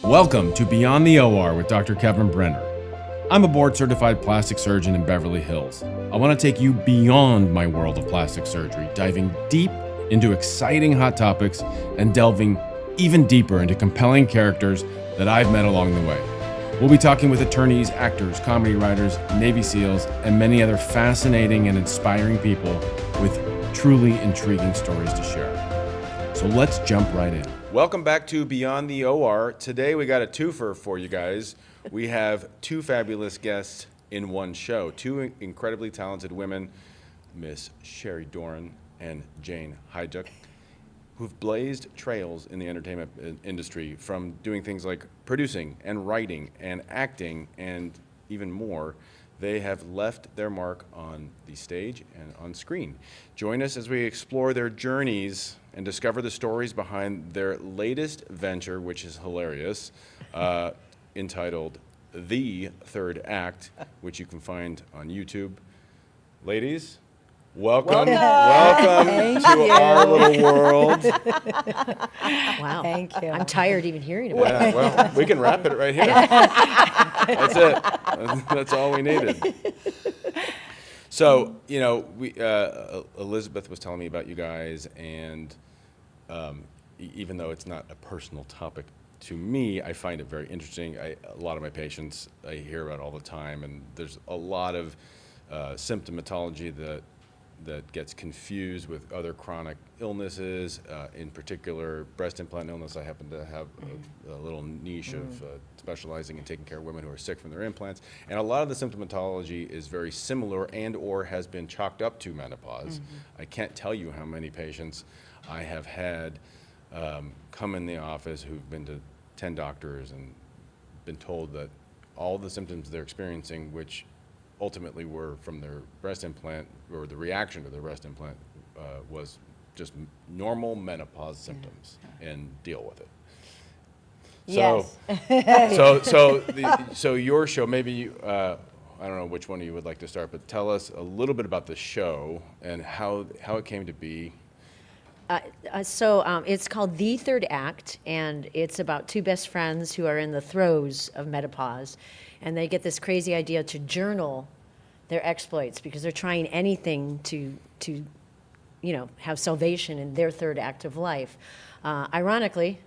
Welcome to Beyond the O.R. with Dr. Kevin Brenner. I'm a board-certified plastic surgeon in Beverly Hills. I want to take you beyond my world of plastic surgery, diving deep into exciting hot topics and delving even deeper into compelling characters that I've met along the way. We'll be talking with attorneys, actors, comedy writers, Navy SEALs, and many other fascinating and inspiring people with truly intriguing stories to share. So let's jump right in. Welcome back to Beyond the O.R. Today we got a twofer for you guys. We have two fabulous guests in one show. Two incredibly talented women, Miss Shari Doran and Jane Hajduk, who've blazed trails in the entertainment industry from doing things like producing and writing and acting and even more. They have left their mark on the stage and on screen. Join us as we explore their journeys and discover the stories behind their latest venture, which is hilarious, entitled The Third Act, which you can find on YouTube. Ladies, welcome to our little world. Wow. Thank you. I'm tired even hearing about it. Yeah, well, we can wrap it right here. That's it. That's all we needed. So, you know, Elizabeth was telling me about you guys, and even though it's not a personal topic to me, I find it very interesting. A lot of my patients I hear about all the time, and there's a lot of symptomatology that gets confused with other chronic illnesses, in particular breast implant illness. I happen to have a little niche of specializing in taking care of women who are sick from their implants. And a lot of the symptomatology is very similar and or has been chalked up to menopause. I can't tell you how many patients I have had come in the office who've been to 10 doctors and been told that all the symptoms they're experiencing, which ultimately were from their breast implant, or the reaction to the breast implant, was just normal menopause symptoms, and deal with it. So, Yes. so your show, maybe you, I don't know which one of you would like to start, but tell us a little bit about the show and how it came to be. So it's called The Third Act, and it's about two best friends who are in the throes of menopause, and they get this crazy idea to journal their exploits because they're trying anything to have salvation in their third act of life. Ironically,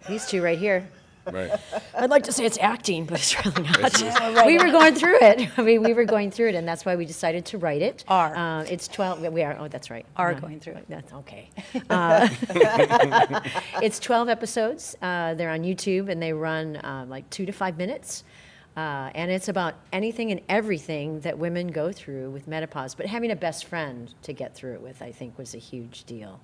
these two right here. Right. I'd like to say it's acting, but it's really not. We were going through it. I mean, we were going through it, and that's why we decided to write it. It's 12. We are. Oh, that's right. Going through it. That's okay. It's 12 episodes. They're on YouTube, and they run like 2 to 5 minutes. And it's about anything and everything that women go through with menopause. But having a best friend to get through it with, I think, was a huge deal.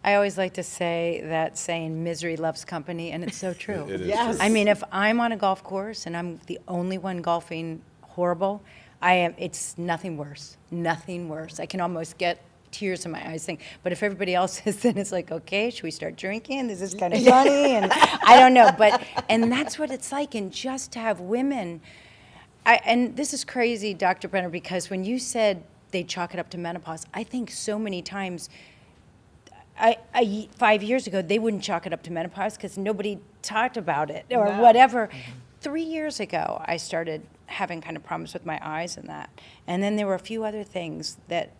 I always like to say that saying misery loves company, and it's so true. It is Yes. true. I mean, if I'm on a golf course and I'm the only one golfing horrible, it's nothing worse. Nothing worse. I can almost get tears in my eyes saying, but if everybody else is, then it's like, okay, should we start drinking? This is kind of funny, and I don't know. And that's what it's like, and just to have women, and this is crazy, Dr. Brenner, because when you said they chalk it up to menopause, I think so many times, 5 years ago, they wouldn't chalk it up to menopause because nobody talked about it or whatever. 3 years ago, I started having kind of problems with my eyes and that. And then there were a few other things that,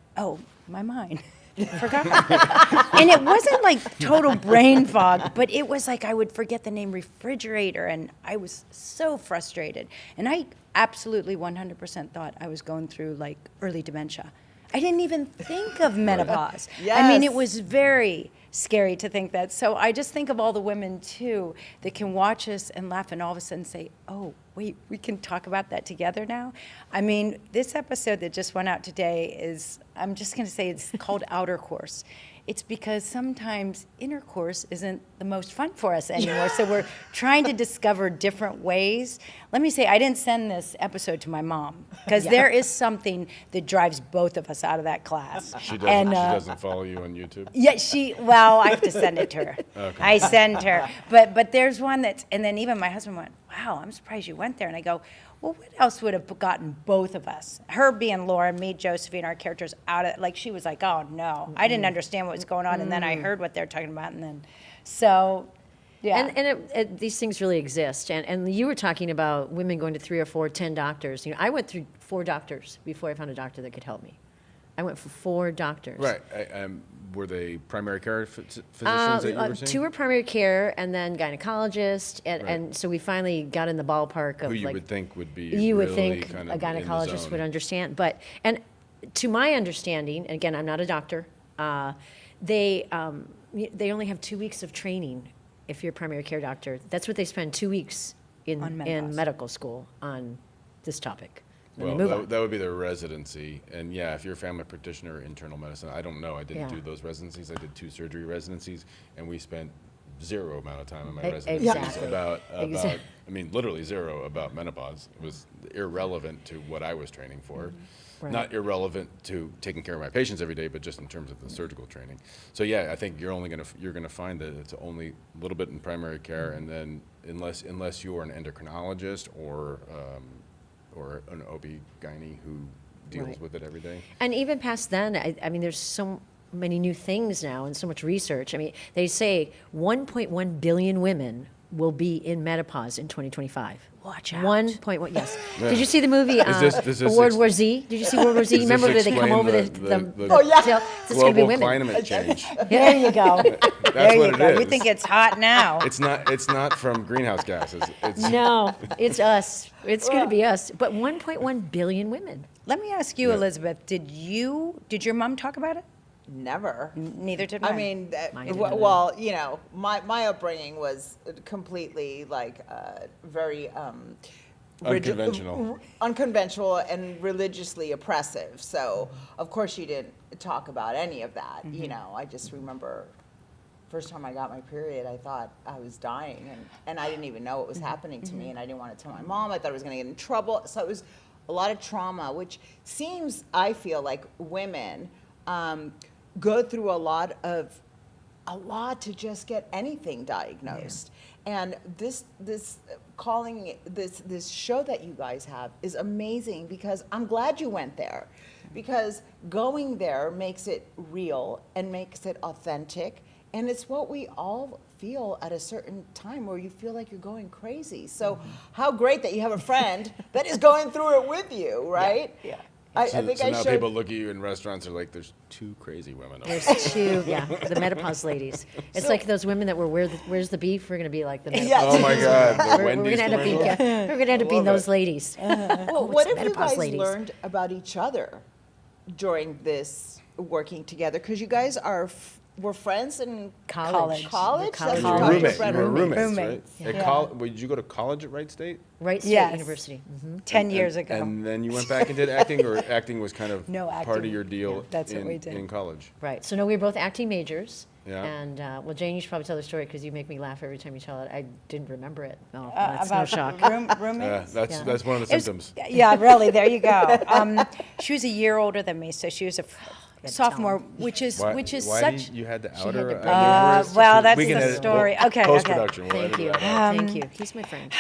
my mind. Forgot. And it wasn't like total brain fog, but it was like I would forget the name refrigerator, and I was so frustrated. And I absolutely 100% thought I was going through like early dementia. I didn't even think of menopause. Yes. I mean, it was very scary to think that. So I just think of all the women, too, that can watch us and laugh and all of a sudden say, oh, wait, we can talk about that together now? I mean, this episode that just went out today is, I'm just going to say it's called Outer Course. It's because sometimes intercourse isn't the most fun for us anymore. So we're trying to discover different ways. Let me say, I didn't send this episode to my mom because there is something that drives both of us out of that class. She doesn't, And, she doesn't follow you on YouTube? Yeah, I have to send it to her. Okay. I send her. But there's one that's, and then even my husband went, wow, I'm surprised you went there. And I go, well, what else would have gotten both of us? Her being Laura, me, Josephine, our characters out of, like, she was like, oh, no. I didn't understand what was going on, and then I heard what they're talking about, and then, so Yeah. And these things really exist. And you were talking about women going to 3 or 4, 10 doctors. You know, I went through 4 doctors before I found a doctor that could help me. I went for 4 doctors. Right. Were they primary care physicians that you were seeing? 2 were primary care, and then gynecologist, and so we finally got in the ballpark of Who you like, would think would be you would really think kind a of in the gynecologist zone. would understand. But and to my understanding, and again, I'm not a doctor. They only have 2 weeks of training if you're a primary care doctor. That's what they spend 2 weeks in medical school on this topic. Well, that would be their residency. And yeah, if you're a family practitioner or internal medicine, I don't know. I didn't do those residencies. I did 2 surgery residencies, and we spent 0 amount of time in my residencies Exactly. about I mean, literally 0 about menopause. It was irrelevant to what I was training for. Right. Not irrelevant to taking care of my patients every day, but just in terms of the surgical training. So yeah, I think you're gonna find that it's only a little bit in primary care, and then unless you're an endocrinologist or an OB-GYN who deals with it every day. And even past then, I mean, there's so many new things now and so much research. I mean, they say 1.1 billion women will be in menopause in 202025. Watch out. 1.1, yes. Did you see the movie Does this World War Z? Did you see World War Z? Does Remember this where they come explain over the oh, yeah. It's going to be global women. climate change? There you go. That's There what you it go. is. We think it's hot now. It's not from greenhouse gases. It's No, it's us. It's going to be us. But 1.1 billion women. Let me ask you, Elizabeth, did your mom talk about it? Never. Neither did I mine. mean, Mine didn't well, you know, my upbringing was completely like very unconventional and religiously oppressive. So of course you didn't talk about any of that. You know, I just remember first time I got my period, I thought I was dying, and I didn't even know what was happening to me, and I didn't want to tell my mom. I thought I was going to get in trouble. So it was a lot of trauma, which seems, I feel like women go through a lot to just get anything diagnosed. And this show that you guys have is amazing, because I'm glad you went there, because going there makes it real and makes it authentic, and it's what we all feel at a certain time where you feel like you're going crazy. So how great that you have a friend that is going through it with you, right? Yeah. I so think now people look at you in restaurants and are like, there's 2 crazy women over there. There's 2, the menopause ladies. It's like those women that were, where's the beef? We're going to be like the menopause. Yes. Oh my God, the We're Wendy's going to end up being, commercial? we're going to end up being love those it. ladies. Well, what have you menopause guys ladies. learned about each other during this working together? Because you guys were friends in College. college? College. That's You what were Dr. roommates. You Brenner were means. roommates, right? Roommates, Did you go to college at Wright State? Wright State Yes. University. 10 years ago. And then you went back and did acting, or acting was kind of No, part acting. of your deal Yeah, that's what we did. in college? Right. So no, we were both acting majors. Yeah. And well, Jane, you should probably tell the story because you make me laugh every time you tell it. I didn't remember it. No, that's no shock. Yeah, Roommates? that's one of the It was- symptoms. Yeah, really. There you go. She was a year older than me, so she was a tell sophomore, him. which is Why such. you had to She out had her? to I mean, well, that's we can the edit- story. Okay, Post-production. We'll Thank edit you. that out. Thank you. He's my friend.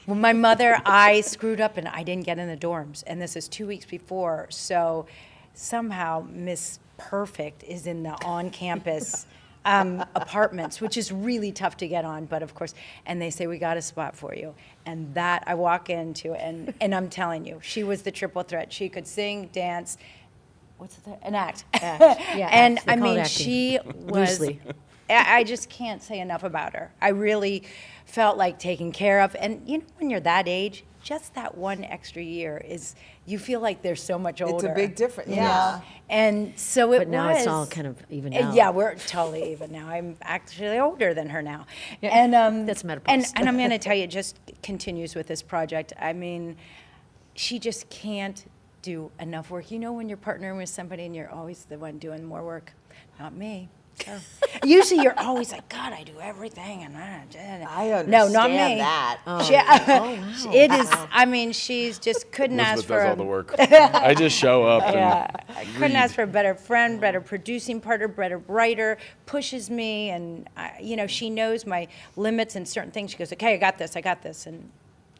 Well, my mother, I screwed up and I didn't get in the dorms, and this is 2 weeks before. So somehow Miss Perfect is in the on-campus apartments, which is really tough to get on. But of course, and they say we got a spot for you, and that I walk into, and I'm telling you, she was the triple threat. She could sing, dance. What's the an act? Yeah, And act. They I call it mean, acting. she was. Loosely. I just can't say enough about her. I really felt like taken care of. And you know, when you're that age, just that one extra year is, you feel like they're so much older. It's a big difference. you Yeah. know? And so it But now was. it's all kind of even out. Yeah, we're totally even now. I'm actually older than her now. And That's menopause. And I'm going to tell you, it just continues with this project. I mean, she just can't do enough work. You know, when you're partnering with somebody and you're always the one doing more work. Not me. Usually you're always like, God, I do everything. And I understand no, not me. that. She, it is, I mean, she's just couldn't ask Elizabeth for does a all the work. I just show up yeah, and I couldn't ask for a better friend, better producing partner, better writer, pushes me, and you know, she knows my limits and certain things. She goes, okay, I got this, and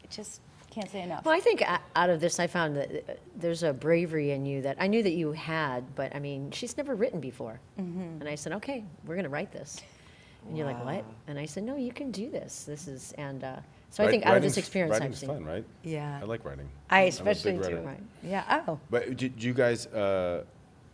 it just can't say enough. Well, I think out of this, I found that there's a bravery in you that I knew that you had, but I mean, she's never written before. And I said, okay, we're going to write this. And you're like, what? And I said, no, you can do this. This is, and so I think out of this experience, I've writing's seen. fun, right? Yeah. I like writing. I I'm a especially big do. writer. Right. Yeah. Oh. But did you guys?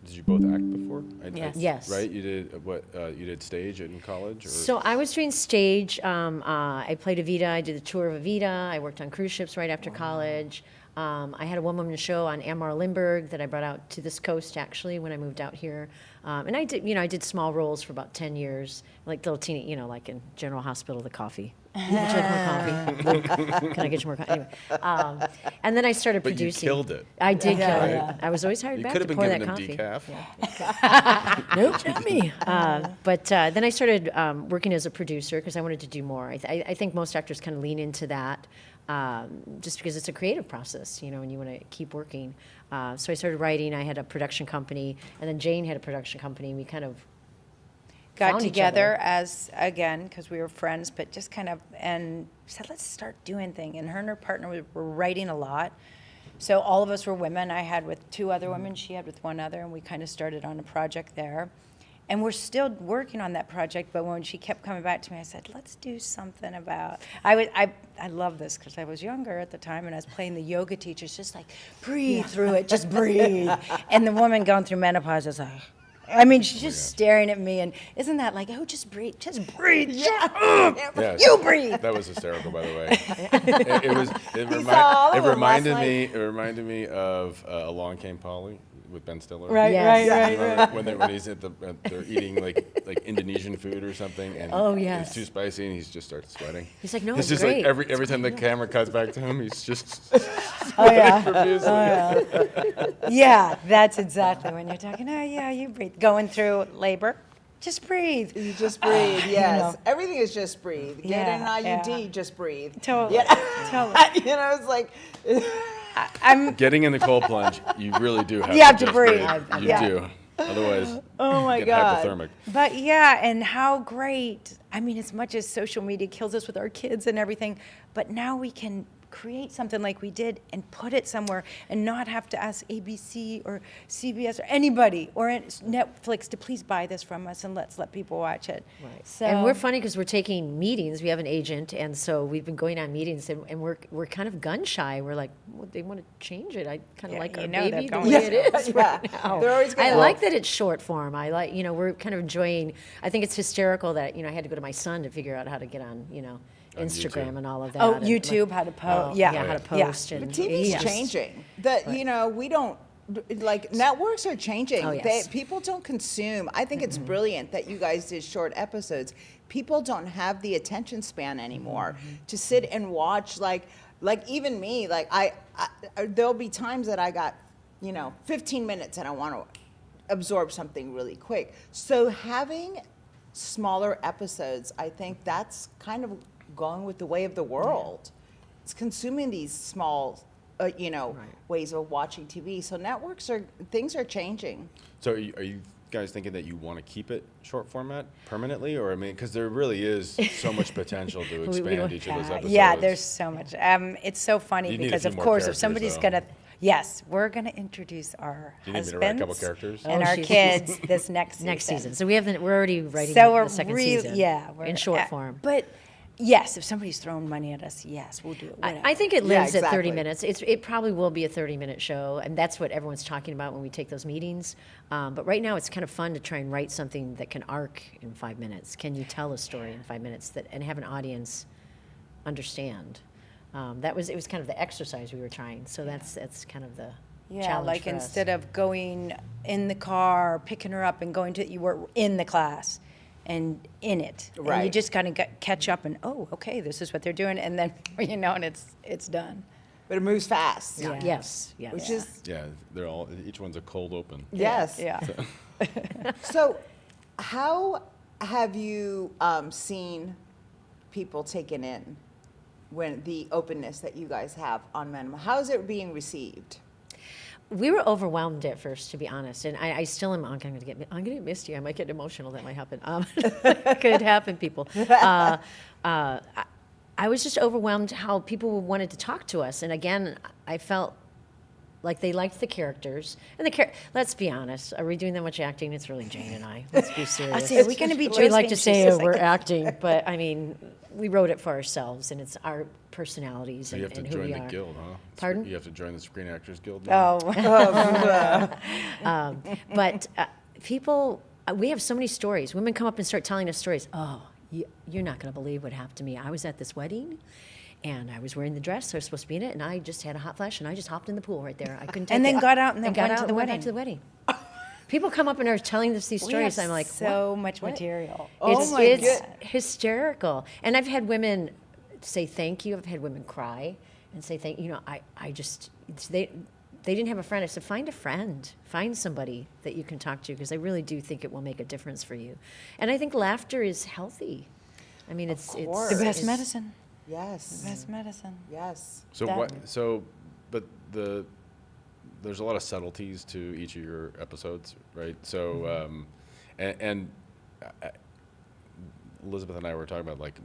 Did you both act before? Yes. Yes. Right. You did what? You did stage in college, or? So I was doing stage. I played Evita. I did the tour of Evita. I worked on cruise ships right after college. I had a one-woman show on Anmar Limburg that I brought out to this coast actually when I moved out here. And I did small roles for about 10 years, like little teeny, like in General Hospital, the coffee. Would you like more coffee? Luke, can I get you more coffee? Anyway, and then I started But you producing. killed it. I did kill it. yeah. I was always hired You back could to have been pour that given them coffee. decaf. Nope, not me. But then I started working as a producer because I wanted to do more. I think most actors kind of lean into that just because it's a creative process, and you want to keep working. So I started writing. I had a production company, and then Jane had a production company, and we kind of Got found each together other. as, again, because we were friends, but just kind of, and said, let's start doing things. And her and her partner were writing a lot. So all of us were women. I had with 2 other women, she had with 1 other, and we kind of started on a project there. And we're still working on that project, but when she kept coming back to me, I said, let's do something about, I love this because I was younger at the time, and I was playing the yoga teachers, just like, breathe through it, just breathe. And the woman going through menopause is like, she's just staring at me, and isn't that like, just breathe, Yeah. you breathe. That was hysterical, by the way. It all of them reminded last me. It reminded me of Along Came Polly with Ben Stiller. Right, Yes. right, You right, remember when he's they're eating like Indonesian food or something, and Oh, yes. it's too spicy, and he just starts sweating. He's like, no, It's it's just like great. every time the camera cuts back to him, he's just Oh, yeah. profusely. Yeah, that's exactly when you're talking, you breathe. Going through labor, just breathe. You just breathe, yes. know. Everything is just breathe. Get Yeah, an IUD, yeah. just breathe. Totally, Yeah. totally. It's like, I'm, Getting in the cold plunge, you really do have You have to just breathe. You Yeah. do. Otherwise, oh my you get God. hypothermic. but yeah, and how great. As much as social media kills us with our kids and everything, but now we can create something like we did and put it somewhere and not have to ask ABC or CBS or anybody or Netflix to please buy this from us and let's let people watch it. Right. So, And we're funny because we're taking meetings. We have an agent, and so we've been going on meetings, and we're kind of gun shy. We're like, well, they want to change it. I kind of Yeah, like you our know they're baby the going way to. it is Yeah. right now. They're always gonna- I like that it's short form. I like, we're kind of enjoying. I think it's hysterical that I had to go to my son to figure out how to get on, Instagram YouTube. and all of that. Oh, and, YouTube, how to post. Yeah. how to Yeah. post. But And TV's yes. changing. That we don't networks are changing. Oh, yes. People don't consume. I think it's brilliant that you guys did short episodes. People don't have the attention span anymore to sit and watch like even me. Like I there'll be times that I got 15 minutes and I want to absorb something really quick. So having smaller episodes, I think that's kind of going with the way of the world. It's consuming these small, ways of watching TV. So things are changing. So are you guys thinking that you want to keep it short format permanently, or because there really is so much potential to expand each of those episodes. Yeah, there's so much. It's so funny You need a because, few of more course, if characters, somebody's though. going to, yes, we're going to introduce our Do you need me husbands to write a couple characters? and Oh, our she's- kids this next season. Next season. So we're already writing So the we're second really, season. yeah, in short form. But yes, if somebody's throwing money at us, yes, we'll do it. I think it lives at 30 exactly. minutes. It probably will be a 30-minute show, and that's what everyone's talking about when we take those meetings. But right now, it's kind of fun to try and write something that can arc in 5 minutes. Can you tell a story in 5 minutes and have an audience understand? It was kind of the exercise we were trying. So that's kind of the challenge like for us. instead of going in the car, picking her up, and going to, you were in the class and in it. And you Right. just kind of catch up and, oh, okay, this is what they're doing. And then, and it's done. But it moves fast. Yeah. Yes. Which is, Yeah, each one's a cold open. yes. Yeah. So how have you seen people taken in when the openness that you guys have on Minimum? How is it being received? We were overwhelmed at first, to be honest, and I still am. I'm gonna get misty. I might get emotional. That might happen. Could happen, people. I was just overwhelmed how people wanted to talk to us, and again, I felt Like they liked the characters, and let's be honest, are we doing that much acting? It's really Jane and I. Let's be serious. I say, are we going to be? We like to say Josephine? we're acting, but I mean, we wrote it for ourselves, and it's our personalities So you have and to who join we the are. guild, huh? Pardon? You have to join the Screen Actors Guild now? Oh, But people, we have so many stories. Women come up and start telling us stories. Oh, you're not going to believe what happened to me. I was at this wedding, and I was wearing the dress. I was supposed to be in it, and I just had a hot flash, and I just hopped in the pool right there. I couldn't take And it. then got out and then got went out to the and went back wedding. to the wedding. People come up and are telling us these we stories. have I'm like, so what? much What? material. It's hysterical. And I've had women say thank you. I've had women cry and say thank you. You know, I just, they didn't have a friend. I said, find a friend. Find somebody that you can talk to, because I really do think it will make a difference for you. And I think laughter is healthy. I mean, it's course. The best it's- medicine. Yes. The best medicine. Yes. So That- what? So, but there's a lot of subtleties to each of your episodes, right? So, and Elizabeth and I were talking about like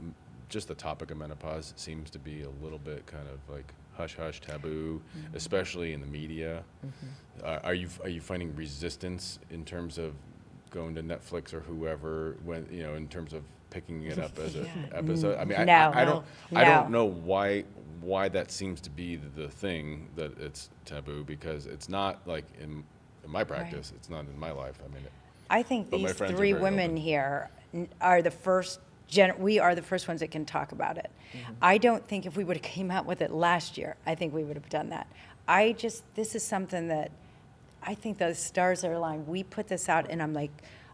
just the topic of menopause seems to be a little bit kind of like hush hush taboo, especially in the media. Are you finding resistance in terms of going to Netflix or whoever when in terms of picking it up as an episode? I mean, No. I don't No. know why that seems to be the thing that it's taboo, because it's not like in my practice, it's not in my life. I mean, I think But my these friends are three very women open. here are the first. We are the first ones that can talk about it. I don't think if we would have came out with it last year, I think we would have done that. This is something that I think the stars are aligned. We put this out, and I'm like,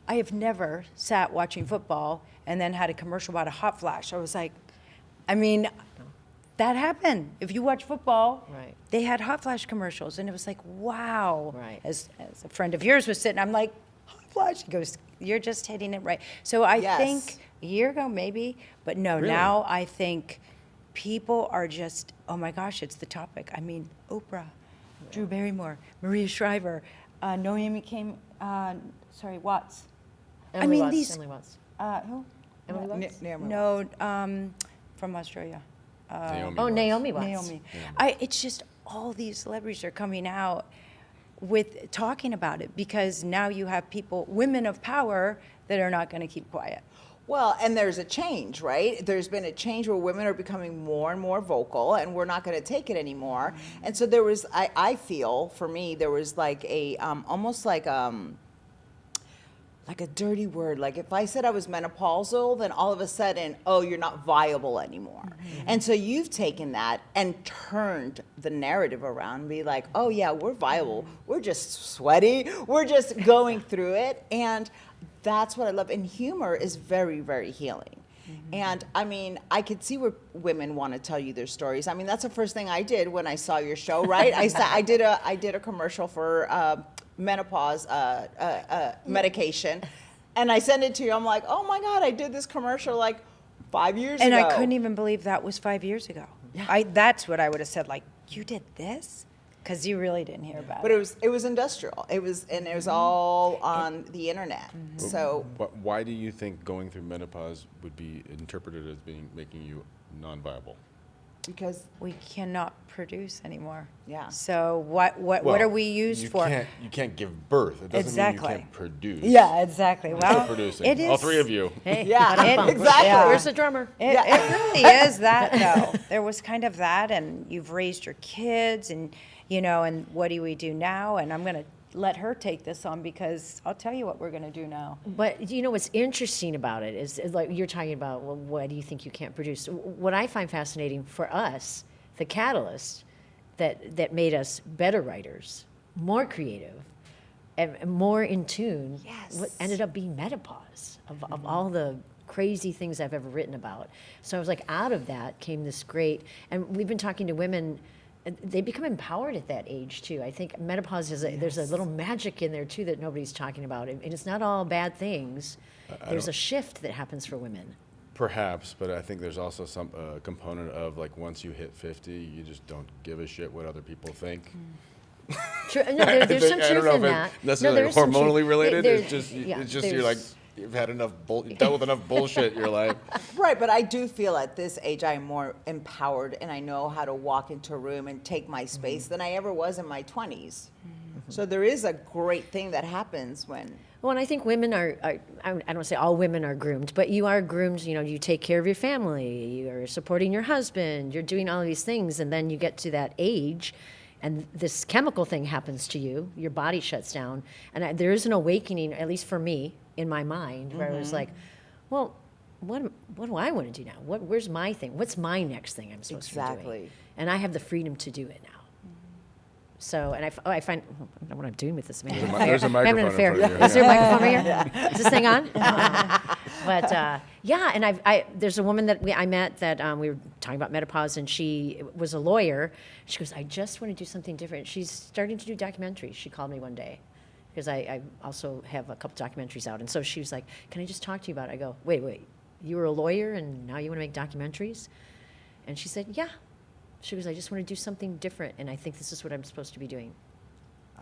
I have never sat watching football and then had a commercial about a hot flash. I was like, I mean, that happened. If you watch football, Right. they had hot flash commercials, and it was like, wow. Right. As a friend of yours was sitting, I'm like, hot flash. He goes, you're just hitting it right. So I Yes. think a year ago maybe, but no, Really? now I think people are just, oh my gosh, it's the topic. I mean, Oprah, Drew Barrymore, Maria Shriver, Noemi Watts. Emily Watts, these, Emily Watts. who? Emily Watts? No, from Australia. Naomi Oh, Watts. Naomi Watts. Naomi. It's just all these celebrities are coming out with talking about it, because now you have women of power, that are not going to keep quiet. Well, and there's a change, right? There's been a change where women are becoming more and more vocal, and we're not going to take it anymore. And so there was, I feel, for me, there was like a, almost like a dirty word. Like if I said I was menopausal, then all of a sudden, oh, you're not viable anymore. And so you've taken that and turned the narrative around and be like, oh yeah, we're viable. We're just sweaty. We're just going through it. And that's what I love. And humor is very, very healing. And I mean, I could see where women want to tell you their stories. I mean, that's the first thing I did when I saw your show, right? I did a commercial for menopause medication, and I sent it to you. I'm like, oh my God, I did this commercial like 5 years And ago. I couldn't even believe that was 5 years ago. That's what I would have said, like, you did this? Because you really didn't hear about But it. it was industrial. It was all on the internet. So Why do you think going through menopause would be interpreted as making you non-viable? because We cannot produce anymore. Yeah. So what are we used for? You can't give birth. It doesn't mean Exactly. you can't produce. Yeah, exactly. You're Well, still producing. it is. All three of you. Hey, Yeah, ba-dum-bum. exactly. Yeah. Where's the drummer? It really is that, though. There was kind of that, and you've raised your kids, and and what do we do now? And I'm going to let her take this on, because I'll tell you what we're going to do now. But what's interesting about it is like you're talking about, well, why do you think you can't produce? What I find fascinating for us, the catalyst that made us better writers, more creative, and more in tune, what ended up being menopause of all the crazy things I've ever written about. So I was like, out of that came this great, and we've been talking to women. They become empowered at that age too. I think menopause there's a little magic in there too that nobody's talking about, and it's not all bad things. There's a shift that happens for women. Perhaps, but I think there's also some component of like once you hit 50, you just don't give a shit what other people think. True, no, there's some I don't truth know in if that. it's necessarily there is some truth. hormonally related. There- It's just you're like, you've had enough you've dealt with enough bullshit in your life. Right, but I do feel at this age I'm more empowered and I know how to walk into a room and take my space than I ever was in my 20s. So there is a great thing that happens when... Well, and I think women are I don't want to say all women are groomed, but you are groomed, you know, you take care of your family, you're supporting your husband, you're doing all of these things, and then you get to that age, and this chemical thing happens to you, your body shuts down, and there is an awakening, at least for me, in my mind, where I was like, well, what do I want to do now? Where's my thing? What's my next thing I'm supposed to be doing? Exactly. And I have the freedom to do it now. So, and I find, I don't know what I'm doing with this. There's a microphone in front of you. Is there a microphone right here? Is this thing on? But yeah, and there's a woman that I met that we were talking about menopause, and she was a lawyer. She goes, I just want to do something different. She's starting to do documentaries. She called me one day because I also have a couple documentaries out. And so she was like, can I just talk to you about it? I go, wait, you were a lawyer and now you want to make documentaries? And she said, yeah. She goes, I just want to do something different, and I think this is what I'm supposed to be doing.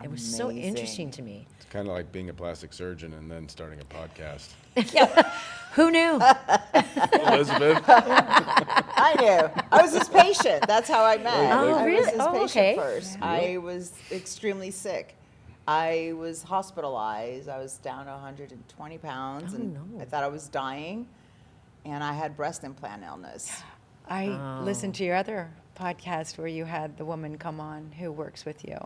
It was so Amazing. interesting to me. It's kind of like being a plastic surgeon and then starting a podcast. Who knew? Elizabeth? I knew. I was his patient. That's how I met. Oh, I really? was his Oh, patient okay. first. Yeah. I was extremely sick. I was hospitalized. I was down to 120 pounds, Oh, and no. I thought I was dying, and I had breast implant illness. I listened to your other podcast where you had the woman come on who works with you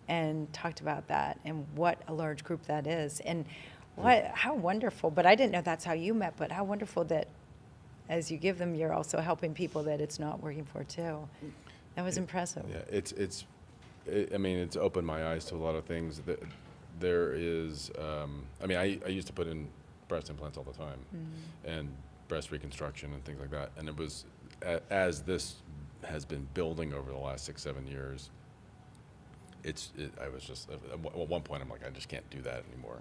and talked about that and what a large group that is and how wonderful. But I didn't know that's how you met, but how wonderful that as you give them, you're also helping people that it's not working for too. That was impressive. Yeah, I mean, it's opened my eyes to a lot of things. There is, I mean, I used to put in breast implants all the time and breast reconstruction and things like that. And it was, as this has been building over the last 6-7 years, I was just, at one point I'm like, I just can't do that anymore.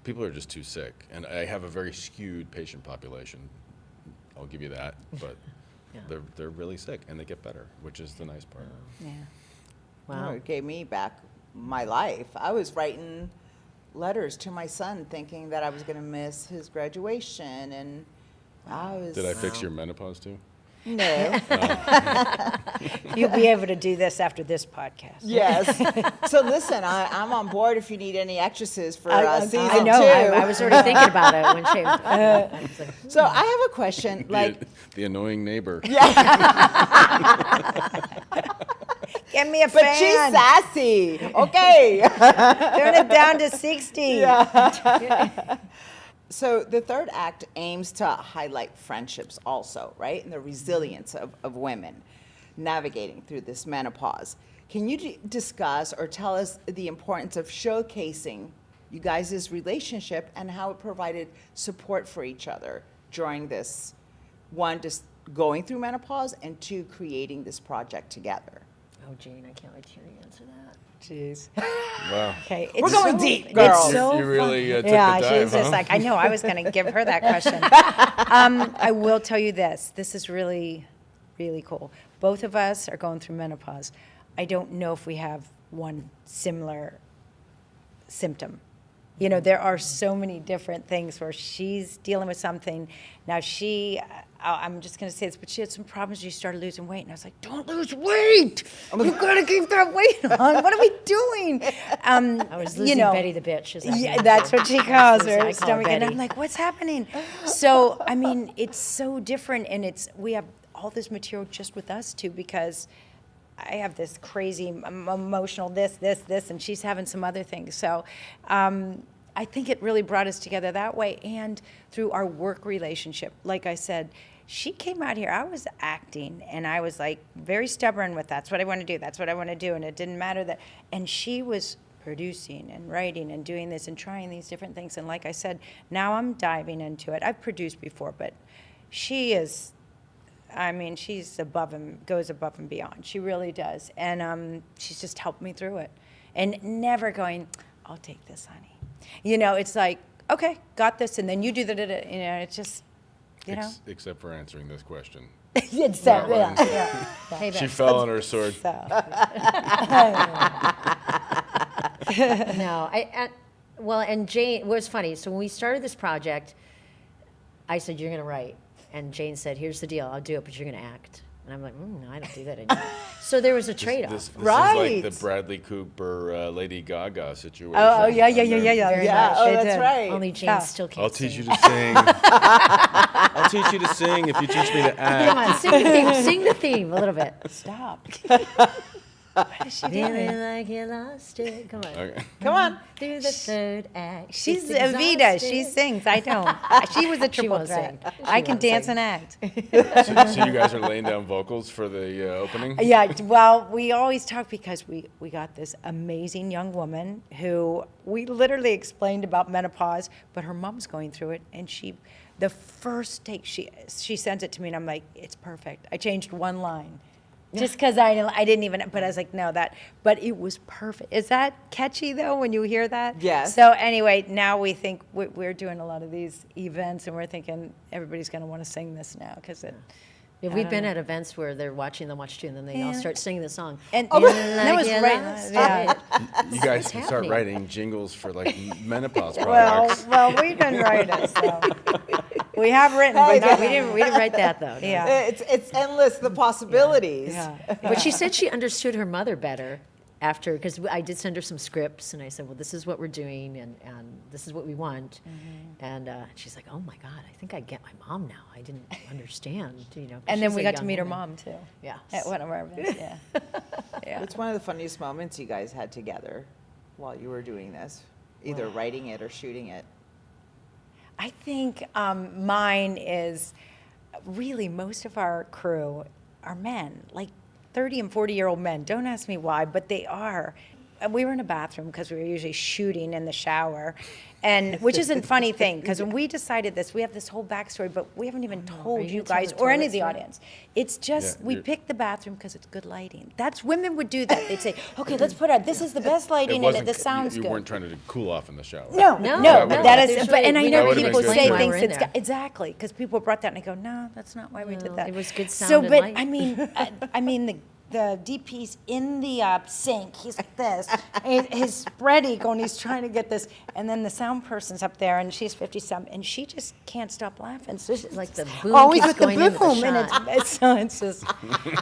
People are just too sick. And I have a very skewed patient population. I'll give you that. But Yeah. they're really sick and they get better, which is the nice part. Yeah. Wow. It gave me back my life. I was writing letters to my son thinking that I was going to miss his graduation, and I was... Did I fix your menopause too? No. You'll be able to do this after this podcast. Yes. So listen, I'm on board if you need any actresses for season I know. 2. I was already thinking about it when she. I was like, So I have a question. Like, the annoying neighbor. Get me a but fan. she's sassy. Okay. Turn it down to 60. So the third act aims to highlight friendships also, right? And the resilience of women navigating through this menopause. Can you discuss or tell us the importance of showcasing you guys' relationship and how it provided support for each other during this, one, just going through menopause, and 2, creating this project together? oh, Jane, I can't wait to hear you answer that. Jeez. Wow. Okay. We're going deep, girl. It's so You really took yeah, the dive, she's just huh? like, I know, I was going to give her that question. I will tell you this. This is really, really cool. Both of us are going through menopause. I don't know if we have one similar symptom. You know, there are so many different things where she's dealing with something. Now I'm just going to say this, but she had some problems. She started losing weight. And I was like, don't lose weight. You've got to keep that weight on. What are we doing? I was losing Betty the bitch. Is that Yeah, what- that's what she calls I her. call her Stomach. And Betty. I'm like, what's happening? So, I mean, it's so different. And we have all this material just with us too, because I have this crazy emotional this, and she's having some other things. So I think it really brought us together that way, and through our work relationship. Like I said, she came out here, I was acting, and I was like very stubborn with that's what I want to do, that's what I want to do, and it didn't matter that, and she was producing and writing and doing this and trying these different things. And like I said, now I'm diving into it. I've produced before, but she is, I mean, she's goes above and beyond. She really does. And she's just helped me through it. And never going, I'll take this, honey. You know, it's like, okay, got this, and then you do the, you know, it's just, you know. Except for answering this question. It's that, Well, yeah. Hey, She Beth. fell on her sword. So, No, Well, and Jane, it was funny. So when we started this project, I said, you're going to write. And Jane said, here's the deal. I'll do it, but you're going to act. And I'm like, no, I don't do that anymore. So there was a trade-off. This Right. is like the Bradley Cooper, Lady Gaga situation. Oh, yeah. Very Yeah, much. oh, They that's did. right. Only Jane Yeah. still can't I'll teach you sing. to sing. I'll teach you to sing if you teach me to Come act. on, sing the theme. Sing the theme a little bit. Stop. What is she feeling like you lost it? Come on. Okay. Come on. Through the third act. She's it's Evita. She exhausted. sings. I don't. She was a triple won't threat. sing. I She can won't dance sing. and act. So you guys are laying down vocals for the opening? Yeah, well, we always talk because we got this amazing young woman who we literally explained about menopause, but her mom's going through it, and the first take, she sends it to me, and I'm like, it's perfect. I changed one line. Just because I didn't even, but I was like, no, but it was perfect. Is that catchy though when you hear that? Yes. So anyway, now we think we're doing a lot of these events, and we're thinking everybody's going to want to sing this now because it. Yeah, I we've don't been know. at events where they're watching them watch too, and then they all Yeah. start singing the song. And Oh, that was like you right. lost Yeah. it. You guys What's can start happening? writing jingles for like menopause Well, products. we've been writing, so we have written, Hey, but We didn't write that though. no. Yeah. It's endless, the possibilities. Yeah. But she said she understood her mother better after, because I did send her some scripts, and I said, well, this is what we're doing, and this is what we want. And she's like, oh my God, I think I get my mom now. I didn't understand, 'cause And then she's we a got to young meet her woman. mom too. Yeah. At one of our events. Yeah. Yeah. It's one of the funniest moments you guys had together while you were doing this, either writing it or shooting it. I think mine is really most of our crew are men, like 30 and 40-year-old men. Don't ask me why, but they are. And we were in a bathroom because we were usually shooting in the shower, and which is a funny thing because when we decided this, we have this whole backstory, but we haven't even told you you gonna tell guys the or any of toilet the story? audience. It's just Yeah, we you're- picked the bathroom because it's good lighting. That's women would do that. They'd say, "Okay, let's put out. This is the best lighting, and this sounds you good." weren't trying to cool off in the shower. No, No, no, no, that is, there's but, and really- I we know never people explained say why things we're in that's, there. exactly, because people brought that and I go, no, that's not why we did that. it was good So, sound and but, light. I mean, the DP's in the sink, he's like this, and his spread eagle, and he's trying to get this, and then the sound person's up there, and she's 50-something, and she just can't stop laughing, so she's Like the boom always keeps with the going into the boom, and shot. it's just,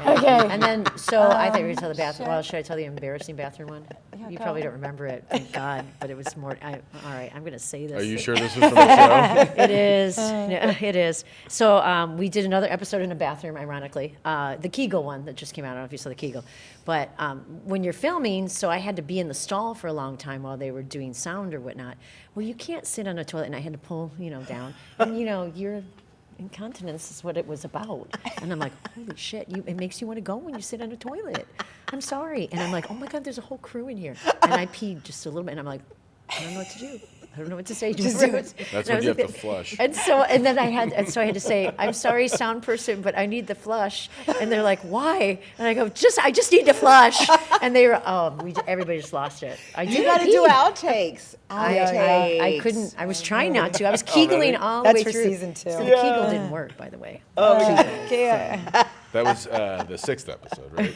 okay. And then, so I thought you were going to tell the bathroom. Well, should I tell the embarrassing bathroom one? You go probably don't remember it, thank God, but it was more, all right, I'm going to say this. Are you sure this was from the show? It is. Yeah, it is. So we did another episode in a bathroom, ironically. The Kegel one that just came out. I don't know if you saw the Kegel. But when you're filming, so I had to be in the stall for a long time while they were doing sound or whatnot. Well, you can't sit on a toilet, and I had to pull, down. And, your incontinence is what it was about. And I'm like, holy shit, it makes you want to go when you sit on a toilet. I'm sorry. And I'm like, oh my God, there's a whole crew in here. And I peed just a little bit, and I'm like, I don't know what to do. I don't know what to say. Just do it. That's And I when was you have like to flush. And then I had to say, I'm sorry, sound person, but I need the flush. And they're like, why? And I go, I just need to flush. And they were, everybody just lost it. You got to do outtakes. I couldn't. I was trying not to. I was Kegling all the That's way for through. season 2. So the Kegel didn't work, by the way. Yeah. That was the 6th episode, right?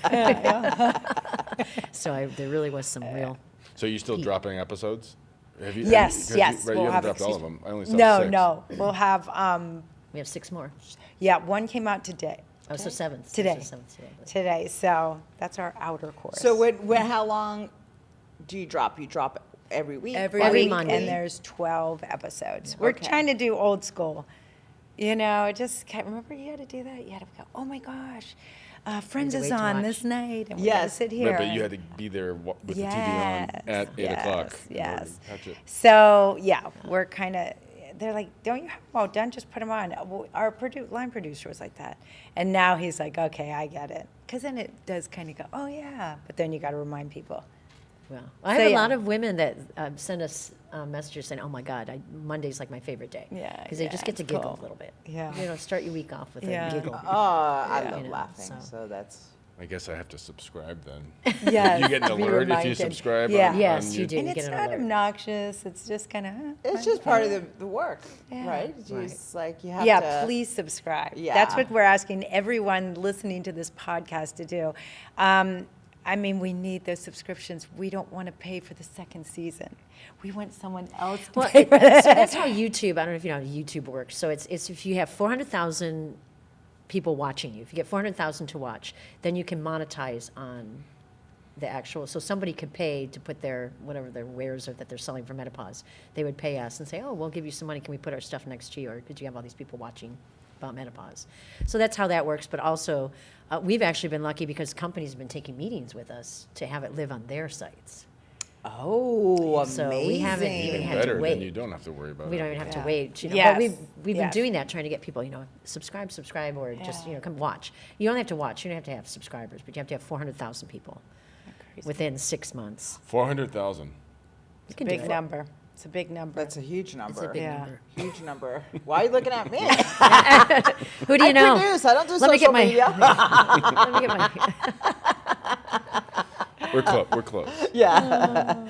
So there really was some real. So you still dropping episodes? Have you, Yes, because yes, right, we'll you haven't have dropped all of season- them. I only saw No, 6. no, we'll have, We have 6 more. yeah, one came out today. Oh, so 7. Today. So 7 today. Today, so that's our outer course. So how long do you drop? You drop every week? every Every week, Monday. and there's 12 episodes. We're Okay. trying to do old school. Just can't remember you had to do that. You had to go, oh my gosh, Friends to is wait to on watch. this night, and we gotta Yes. sit here. But you had to be there with the TV on at 8 o'clock. in order to Yes. catch it. So yeah, we're kind of. They're like, don't you have them all done? Just put them on. Our line producer was like that, and now he's like, okay, I get it. Because then it does kind of go, oh yeah, but then you got to remind people. Well, I So, have a yeah. lot of women that send us messages saying, "Oh my God, Monday's like my favorite day." Yeah, because they just get to it's giggle cool. a little bit. Yeah. Start your week off with Yeah. a giggle. Oh, I Yeah. love You know, laughing. so. So that's. I guess I have to subscribe then. Yes, You get an be alert if you reminded. subscribe. Yeah. Yes, on you do. And get it's an not alert. obnoxious. It's just kind of. It's just part of the work, Yeah. right? It's Right. just like you have Yeah, to. please subscribe. Yeah. That's what we're asking everyone listening to this podcast to do. I mean, we need those subscriptions. We don't want to pay for the second season. We want someone else to Well, pay for that. so that's how YouTube, I don't know if you know how YouTube works. So it's if you have 400,000 people watching you, if you get 400,000 to watch, then you can monetize on the actual, so somebody could pay to put their, whatever their wares are that they're selling for menopause. They would pay us and say, oh, we'll give you some money, can we put our stuff next to you, or because you have all these people watching about menopause. So that's how that works, but also, we've actually been lucky because companies have been taking meetings with us to have it live on their sites. Oh, amazing. So we haven't even had to Better, wait. then you don't have to worry about We it. don't even have to Yeah. wait, you know, Yes. but we've been Yes. doing that, trying to get people, you know, subscribe, or just, you know, come watch. You don't have to watch, you don't have to have subscribers, but you have to have 400,000 people within 6 months. 400,000. You can do Big it. number. It's a big number. That's a huge number. It's a big Yeah. number. Huge number. Why are you looking at me? Who do you I know? produce. I don't do Let me social get my- media. Let me get my, We're close. Yeah.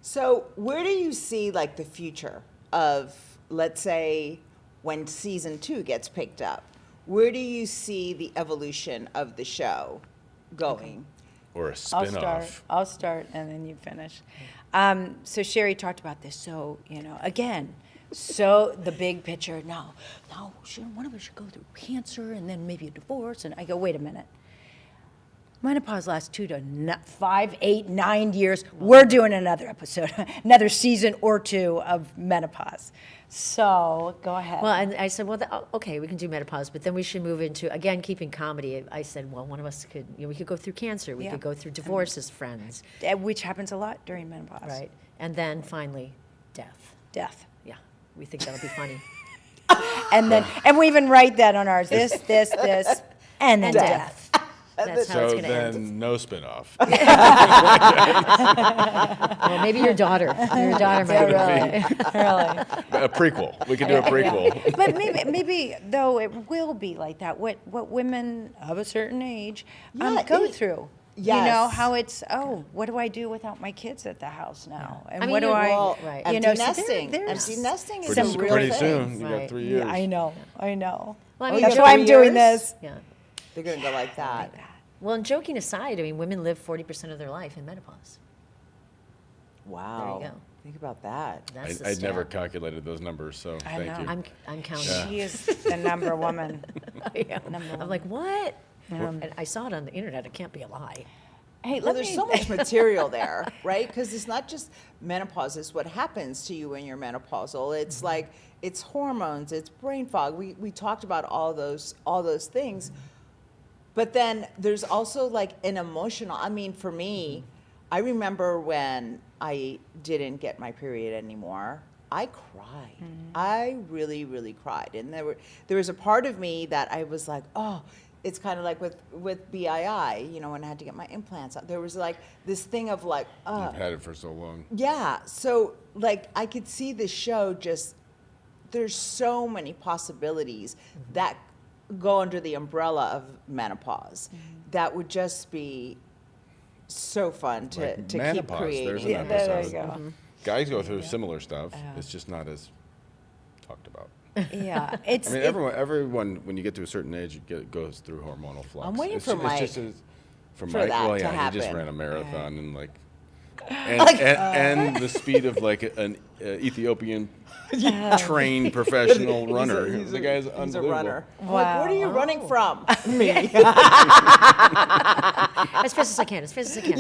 So where do you see like the future of, let's say, when season 2 gets picked up? Where do you see the evolution of the show going? Or a I'll start, and then you finish. So Shari talked about this. So, you know, again, so the big picture. No, one of us should go through cancer and then maybe a divorce. And I go, wait a minute. Menopause lasts 2 to 5, 8, 9 years. We're doing another episode, another season or 2 of menopause. So go ahead. well, and I said, well, okay, we can do menopause, but then we should move into, again, keeping comedy. I said, well, one of us could, you know, we could go through cancer, we Yeah. could go through divorce as friends, Which happens a lot during menopause. right? And then finally, death. Death. Yeah, we think that'll be funny. And we even write that on ours. This, and then Death. death. That's how it's So gonna then, end. no spin-off. Well, maybe your daughter might be Really. A prequel. We could do a prequel. But maybe though it will be like that. What women of a certain age Yeah, go it- through. You know Yes. how it's what do I do without my kids at the house now? And I mean, what do you're- I? Well, Right. You empty know, so nesting. there's Empty nesting is some a Pretty, real pretty thing. soon, you got Right. 3 years. I know. Well, I Oh, mean, you That's got why 3 I'm doing years? this. yeah. They're going to go like that. Well, and joking aside, I mean, women live 40% of their life in menopause. Wow. go. Think about that. That's the I'd never stat. calculated those numbers, so I thank know. you. I'm counting. She is the number woman. Yeah. Number I'm one. like, what? And I saw it on the internet. It can't be a lie. Hey, Well, there's so much material there, right? Because it's not just menopause, it's what happens to you when you're menopausal. It's like, it's hormones, it's brain fog. We talked about all those things. But then there's also like an emotional, I mean, for me, I remember when I didn't get my period anymore, I cried. I really, really cried. And there was a part of me that I was like, oh, it's kind of like with BII, you know, when I had to get my implants out. There was like this thing of like, You've had it for so long. yeah. So like I could see the show just, there's so many possibilities that go under the umbrella of menopause that would just be so fun to Like keep menopause, creating. there's an Yeah, there episode. you go. Guys go through similar stuff. It's just not as talked about. Yeah, it's I mean, everyone, when you get to a certain age, goes through hormonal flux. I'm waiting for it's Mike just for for Mike, that well, to yeah, he just happen. ran a marathon and like, and the speed of like an Ethiopian trained professional runner. The guy's He's a unbelievable. runner. I'm like, what are you running from? Me. As fast as I can. As fast as I can.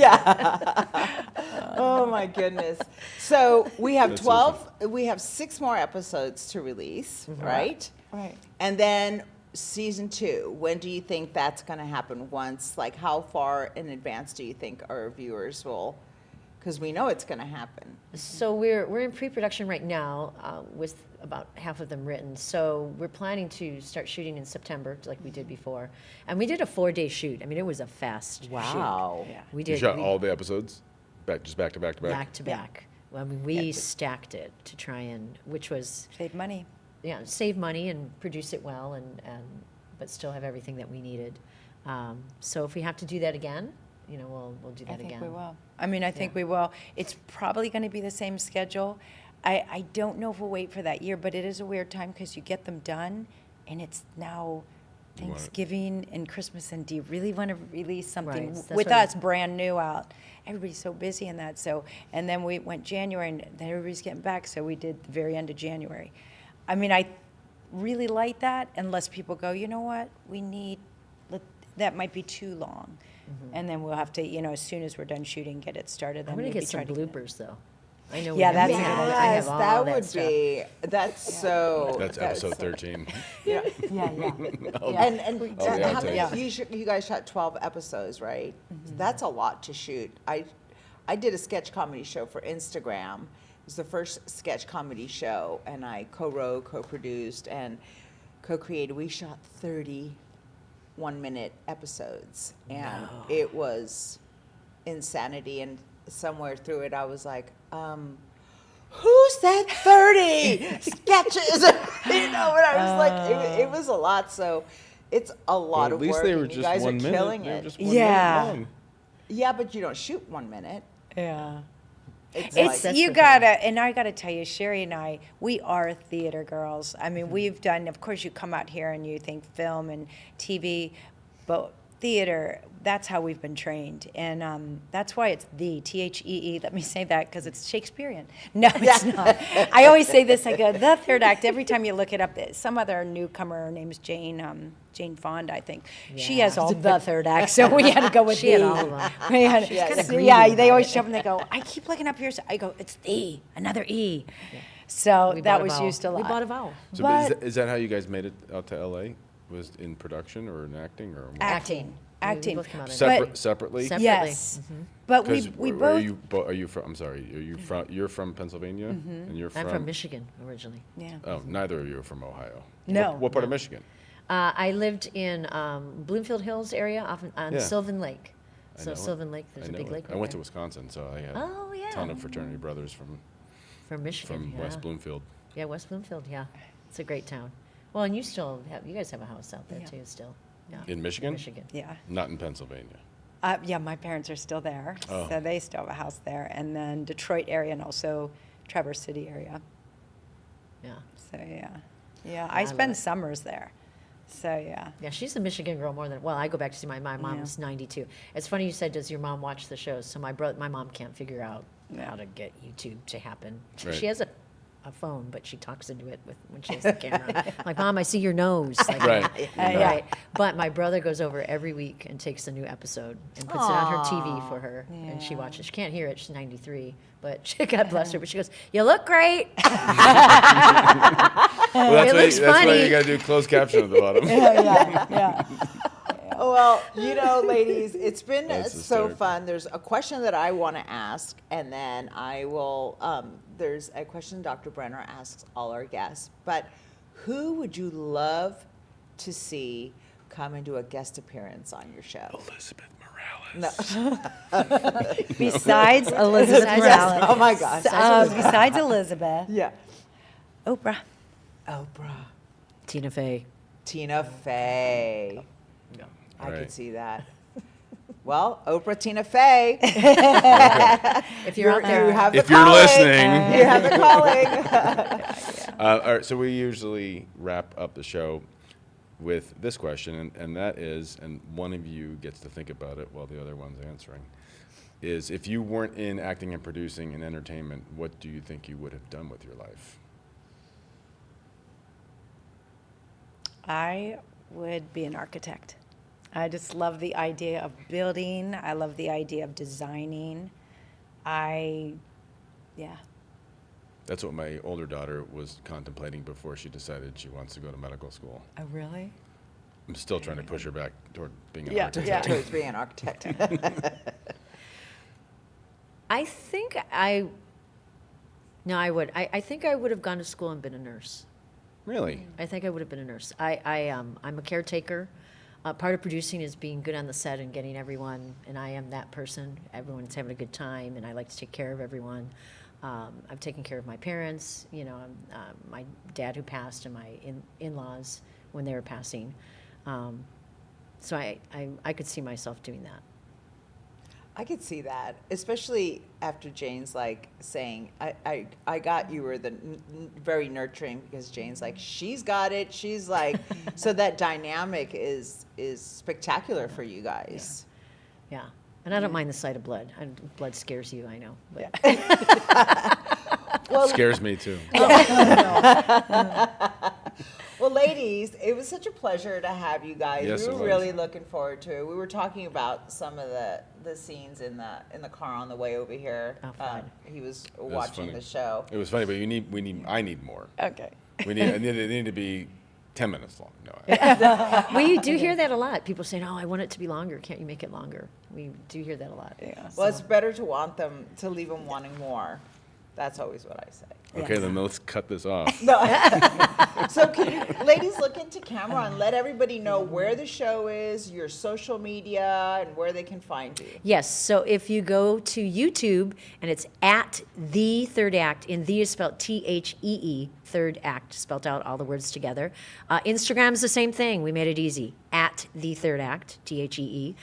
Oh my goodness. So we have That's 12, we have 6 more episodes to release, right? right. And then season 2, when do you think that's going to happen once? Like how far in advance do you think our viewers will, because we know it's going to happen. So we're in pre-production right now with about half of them written. So we're planning to start shooting in September, like we did before. And we did a 4-day shoot. I mean, it was a fast shoot. Wow. Yeah. We You did shot we- all the episodes, back to back. back to back. Well, I mean, we stacked it to try and, which was, Save money. yeah, save money and produce it well, but still have everything that we needed. So if we have to do that again, you know, we'll do that I again. think we will. I mean, I think we will. It's probably going to be the same schedule. I don't know if we'll wait for that year, but it is a weird time because you get them done, and it's now Thanksgiving and Christmas, and do you really want to release something Right, that's with what I- us brand new out? Everybody's so busy in that. So, and then we went January, and then everybody's getting back, so we did the very end of January. I mean, I really like that, unless people go, you know what, that might be too long. And then we'll have to, as soon as we're done shooting, get it started. Then I'm gonna maybe get some try to get it. bloopers though. I know. Yeah, we have that's to a get good all- idea. I have Yes, all that that would stuff. be, that's so. That's episode 13. Yeah. And Oh, yeah, how I'll many, take you guys shot 12 episodes, right? That's a lot to shoot. I did a sketch comedy show for Instagram. It was the first sketch comedy show, and I co-wrote, co-produced, and co-created. We shot 30 one-minute episodes, and it was insanity. And somewhere through it, I was like, who said 30 sketches? And I was like, it was a lot. So it's a lot Well, of at least work, they were and you just guys are 1 minute. killing They were it. just 1 Yeah. minute long. Yeah, but you don't shoot 1 minute. Yeah. It's It's like, you for gotta, and I gotta tell you, Shari and I, we are theater girls. I mean, we've done. Of course, you come out here and you think film and TV, but theater. That's how we've been trained, and that's why it's the THEE. Let me say that because it's Shakespearean. No, it's not. I always say this. I go the third act every time you look it up. Some other newcomer, her name's Jane. Jane Fonda, I think. She has all the third act, so we had to go with She had the. all of them. We had- She's kinda so, greedy yeah, about they always it. show up and they go, I keep looking up here. So I go, it's the, another E. So We that bought a was vowel. used a lot. We bought a vowel. So But- is that how you guys made it out to LA? Was in production or in acting or what? Acting. Acting. We both come out in Separately? Separate. Yes. But we, 'Cause we are both. you are you from? I'm sorry. Are you from? You're from Pennsylvania, and you're from. I'm from Michigan originally. Yeah. Oh, neither of you are from Ohio. No. What part of Michigan? I lived in Bloomfield Hills area off on Yeah. Sylvan Lake. I So know it. Sylvan Lake, there's I a know big it. lake. I right went to there. Wisconsin, so I had Oh, a ton of yeah. fraternity brothers From Michigan. from yeah. West Bloomfield. Yeah, West Bloomfield. Yeah, it's a great town. Well, and you guys have a house out there Yeah. too, still. Yeah. In Michigan? Michigan. Yeah. Not in Pennsylvania. Yeah, my parents are still there. Oh. So they still have a house there. And then Detroit area and also Traverse City area. Yeah. So, yeah. Yeah, I I love spend it. summers there. So, yeah. Yeah, she's a Michigan girl more than, well, I go back to see my mom's 92. It's funny you said, does your mom watch the shows? So my mom can't figure out how to get YouTube to happen. Right. She has a phone, but she talks into it when she has the camera. I'm like, Mom, I see your nose. Like, Right. Right. But my brother goes over every week and takes a new episode and puts it on her TV for her. And she Yeah. watches. She can't hear it. She's 93. But God bless her. But she goes, you look great. Well, that's It why, looks that's why funny. you got to do closed caption at the bottom. Yeah. well, ladies, it's been That's so hysterical. fun. There's a question that I want to ask, and then I will, there's a question Dr. Brenner asks all our guests. But who would you love to see come and do a guest appearance on your show? Elizabeth Morales. No. Besides Elizabeth Besides- Morales. Oh, my gosh. Besides Elizabeth. Yeah. Oprah. Oprah. Tina Fey. Tina Fey. I Right. could see that. Well, Oprah, Tina Fey. If you're out there. You have the If you're calling. listening. You have the calling. All right, so we usually wrap up the show with this question, and that is, and one of you gets to think about it while the other one's answering, is if you weren't in acting and producing and entertainment, what do you think you would have done with your life? I would be an architect. I just love the idea of building. I love the idea of designing. Yeah. That's what my older daughter was contemplating before she decided she wants to go to medical school. Oh, really? I'm still trying to push her back toward being an Yeah, architect. yeah. Towards being an architect. I think I would. I think I would have gone to school and been a nurse. Really? I think I would have been a nurse. I'm a caretaker. Part of producing is being good on the set and getting everyone, and I am that person. Everyone's having a good time, and I like to take care of everyone. I've taken care of my parents, my dad who passed and my in-laws when they were passing. So I could see myself doing that. I could see that, especially after Jane's like saying, I got you were very nurturing, because Jane's like, she's got it. She's like, so that dynamic is spectacular for you guys. Yeah. And I don't mind the sight of blood. Blood scares you, I know. But Scares me too. Well, ladies, it was such a pleasure to have you guys. Yes, We it were was. really looking forward to it. We were talking about some of the scenes in the car on the way over here. Oh, fun. He was It was watching funny. the show. It was funny, but I need more. Okay. It need to be 10 minutes long. No, we do hear that a lot. People saying, "Oh, I want it to be longer. Can't you make it longer?" We do hear that a lot. Yeah. Well, it's better to want them to leave them wanting more. That's always what I say. okay, then let's cut this off. So can you ladies look into camera and let everybody know where the show is, your social media, and where they can find you? Yes. So if you go to YouTube and it's at The Third Act, and The is spelled THEE, Third Act, spelled out all the words together. Instagram's the same thing. We made it easy. At The Third Act, THEE.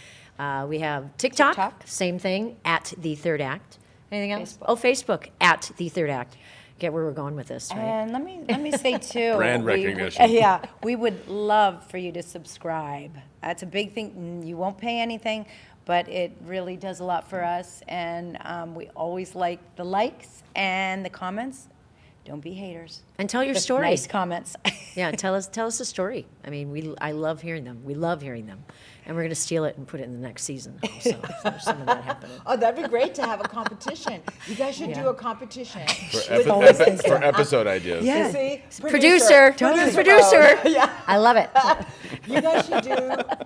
We have TikTok, same thing, at The Third Act. Anything else? Facebook. Oh, Facebook, at The Third Act. Get where we're going with this, right? And let me say too. Brand recognition. Yeah, we would love for you to subscribe. That's a big thing. You won't pay anything, but it really does a lot for us. And we always like the likes and the comments. Don't be haters. And tell your Just story. Nice comments. Yeah, tell us a story. I mean, I love hearing them. We love hearing them, and we're going to steal it and put it in the next season. Also, so there's some of that happening. Oh, that'd be great to have a competition. You guys should do a competition. For episode ideas. Yeah. See? Producer. mode. Yeah. I love it. You guys should do,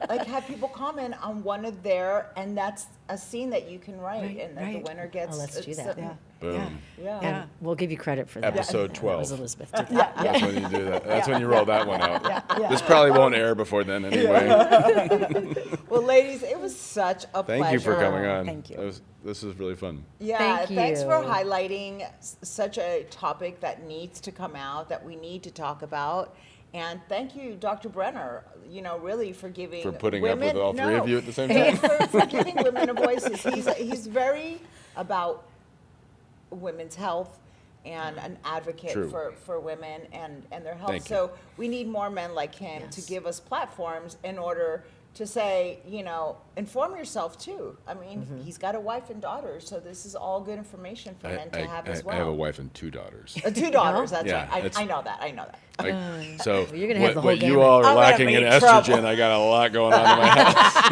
like, have people comment on one of their, and that's a scene that you can write, and then the winner gets. Oh, let's do that. Yeah. Boom. Yeah. And we'll give you credit for that. Episode That was 12. Elizabeth. Did that. That's when you do that. That's when you roll that one out. yeah. This probably won't air before then anyway. Well, ladies, it was such a pleasure. Thank you for coming on. Thank you. This was really fun. Yeah, Thank thanks for you. highlighting such a topic that needs to come out, that we need to talk about. And thank you, Dr. Brenner, really for giving For putting up women, with all three of you at the same time. for giving women a voice. He's very about women's health and an advocate True. for women and their health. Thank you. So we need more men like him to give us platforms in order to say, inform yourself too. I mean, he's got a wife and daughters, so this is all good information for men to have as well. I have a wife and 2 daughters. 2 daughters, that's Yeah, right. it's- I know that. So you're gonna have the whole what you gamut. all are I'm gonna lacking be in in trouble. estrogen, I got a lot going on in my house.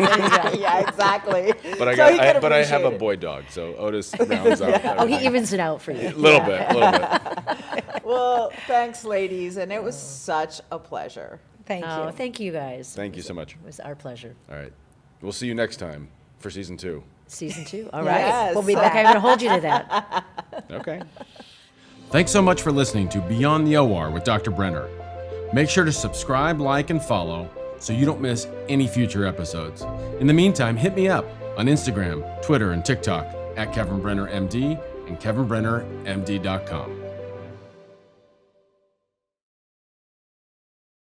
Yeah, exactly. But So he can I have a appreciate it. boy dog, so Otis rounds out. Oh, he everything. evens it out for you. A little bit. Well, thanks, ladies, and it was such a pleasure. Thank Oh, you. thank you guys. Thank you so much. It was our pleasure. All right. We'll see you next time for season 2. Season 2. All right. Yes. We'll be back. I'm going to hold you to that. Okay. Thanks so much for listening to Beyond the O.R. with Dr. Brenner. Make sure to subscribe, like, and follow so you don't miss any future episodes. In the meantime, hit me up on Instagram, Twitter, and TikTok at Kevin Brenner MD and KevinBrennerMD.com.